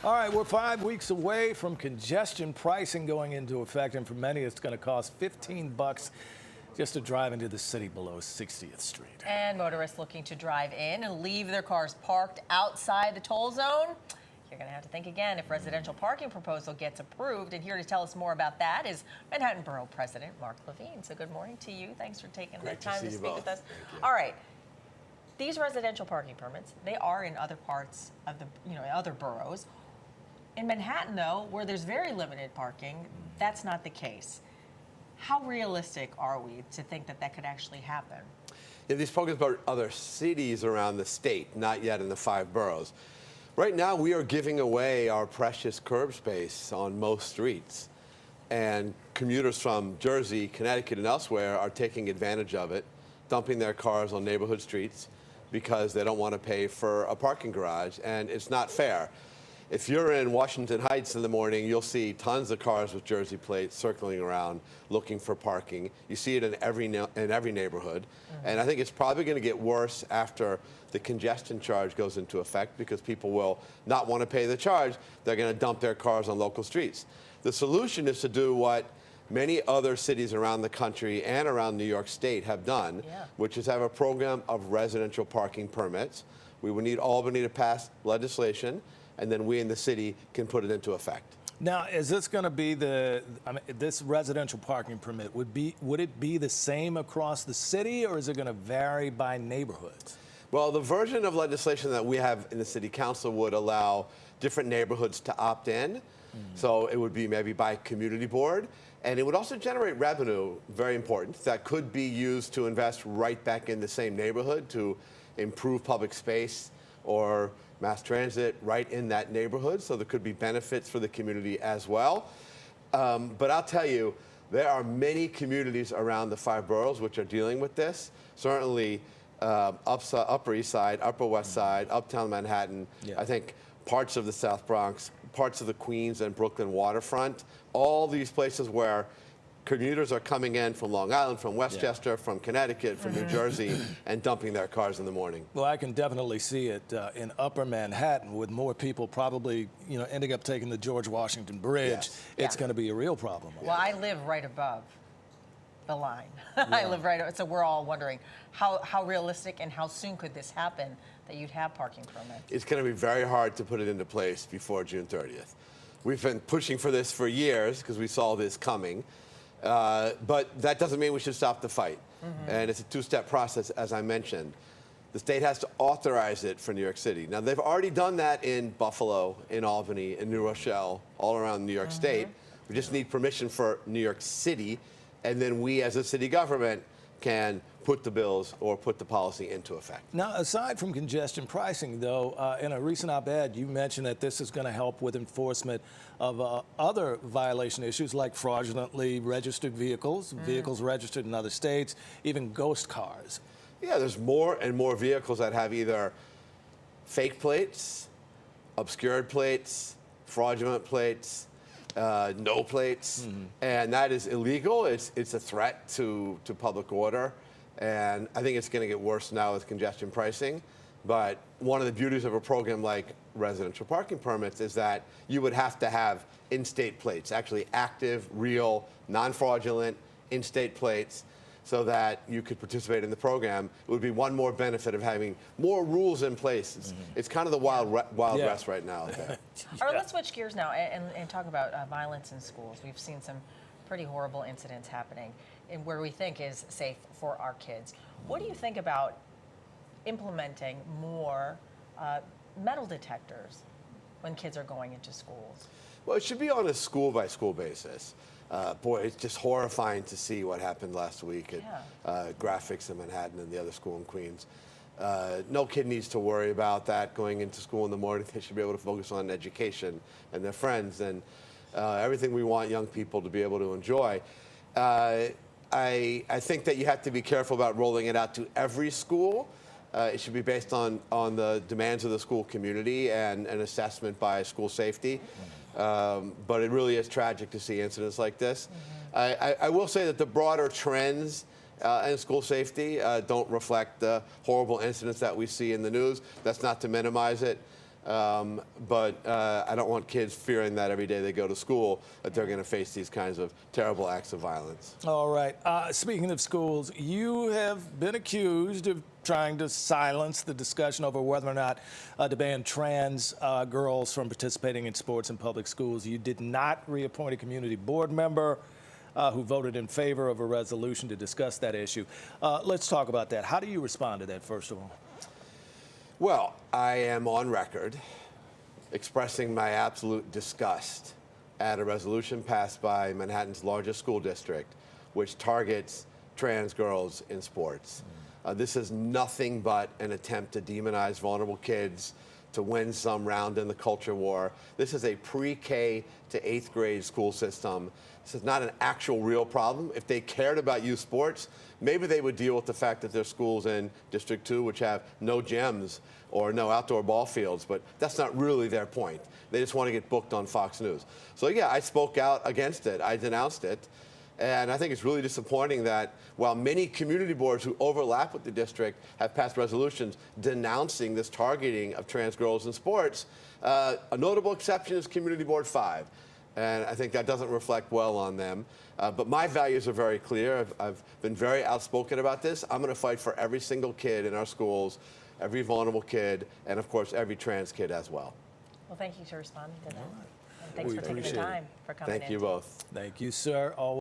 All right, we're 5 weeks away from congestion pricing going into effect, and for many, it's going to cost $15 just to drive into the city below 60th Street. And motorists looking to drive in and leave their cars parked outside the toll zone, you're going to have to think again if residential parking proposal gets approved. And here to tell us more about that is Manhattan Borough President Mark Levine. So good morning to you. Thanks for taking the time to speak with us. All right. These residential parking permits, they are in other parts of the, other boroughs. In Manhattan, though, where there's very limited parking, that's not the case. How realistic are we to think that that could actually happen? Yeah, these programs are other cities around the state, not yet in the 5 boroughs. Right now, we are giving away our precious curb space on most streets. And commuters from Jersey, Connecticut, and elsewhere are taking advantage of it, dumping their cars on neighborhood streets because they don't want to pay for a parking garage, and it's not fair. If you're in Washington Heights in the morning, you'll see tons of cars with Jersey plates circling around looking for parking. You see it in every neighborhood. And I think it's probably going to get worse after the congestion charge goes into effect because people will not want to pay the charge. They're going to dump their cars on local streets. The solution is to do what many other cities around the country and around New York State have done, which is have a program of residential parking permits. We would need Albany to pass legislation, and then we in the city can put it into effect. Now, is this going to be this residential parking permit, would it be the same across the city, or is it going to vary by neighborhoods? Well, the version of legislation that we have in the city council would allow different neighborhoods to opt in. So it would be maybe by community board. And it would also generate revenue, very important, that could be used to invest right back in the same neighborhood to improve public space or mass transit right in that neighborhood, so there could be benefits for the community as well. But I'll tell you, there are many communities around the 5 boroughs which are dealing with this. Certainly Upper East Side, Upper West Side, Uptown Manhattan, I think parts of the South Bronx, parts of the Queens and Brooklyn waterfront, all these places where commuters are coming in from Long Island, from Westchester, from Connecticut, from New Jersey, and dumping their cars in the morning. Well, I can definitely see it in Upper Manhattan with more people probably, ending up taking the George Washington Bridge. It's going to be a real problem. Well, I live right above the line. I live right, so we're all wondering how realistic and how soon could this happen that you'd have parking permits? It's going to be very hard to put it into place before June 30th. We've been pushing for this for years because we saw this coming. But that doesn't mean we should stop the fight. And it's a 2-step process, as I mentioned. The state has to authorize it for New York City. Now, they've already done that in Buffalo, in Albany, in New Rochelle, all around New York State. We just need permission for New York City, and then we, as a city government, can put the bills or put the policy into effect. Now, aside from congestion pricing, though, in a recent op-ed, you mentioned that this is going to help with enforcement of other violation issues like fraudulently registered vehicles, vehicles registered in other states, even ghost cars. Yeah, there's more and more vehicles that have either fake plates, obscured plates, fraudulent plates, no plates, and that is illegal. It's a threat to public order, and I think it's going to get worse now with congestion pricing. But one of the beauties of a program like residential parking permits is that you would have to have in-state plates, actually active, real, non-fraudulent in-state plates, so that you could participate in the program. It would be one more benefit of having more rules in place. It's kind of the wild west right now. All right, let's switch gears now and talk about violence in schools. We've seen some pretty horrible incidents happening in where we think is safe for our kids. What do you think about implementing more metal detectors when kids are going into schools? Well, it should be on a school-by-school basis. Boy, it's just horrifying to see what happened last week at Graphics in Manhattan and the other school in Queens. No kid needs to worry about that going into school in the morning. They should be able to focus on education and their friends and everything we want young people to be able to enjoy. I think that you have to be careful about rolling it out to every school. It should be based on the demands of the school community and an assessment by school safety. But it really is tragic to see incidents like this. I will say that the broader trends in school safety don't reflect the horrible incidents that we see in the news. That's not to minimize it. But I don't want kids fearing that every day they go to school that they're going to face these kinds of terrible acts of violence. All right. Speaking of schools, you have been accused of trying to silence the discussion over whether or not to ban trans girls from participating in sports in public schools. You did not reappoint a community board member who voted in favor of a resolution to discuss that issue. Let's talk about that. How do you respond to that, first of all? Well, I am on record expressing my absolute disgust at a resolution passed by Manhattan's largest school district, which targets trans girls in sports. This is nothing but an attempt to demonize vulnerable kids, to win some round in the culture war. This is a pre-K to 8th grade school system. This is not an actual real problem. If they cared about youth sports, maybe they would deal with the fact that there's schools in District 2 which have no gyms or no outdoor ball fields, but that's not really their point. They just want to get booked on Fox News. So yeah, I spoke out against it. I denounced it. And I think it's really disappointing that while many community boards who overlap with the district have passed resolutions denouncing this targeting of trans girls in sports, a notable exception is Community Board 5. And I think that doesn't reflect well on them. But my values are very clear. I've been very outspoken about this. I'm going to fight for every single kid in our schools, every vulnerable kid, and of course, every trans kid as well. Well, thank you for responding to that. And thanks We for taking the appreciate it. time for coming in. Thank you both. Thank you, sir.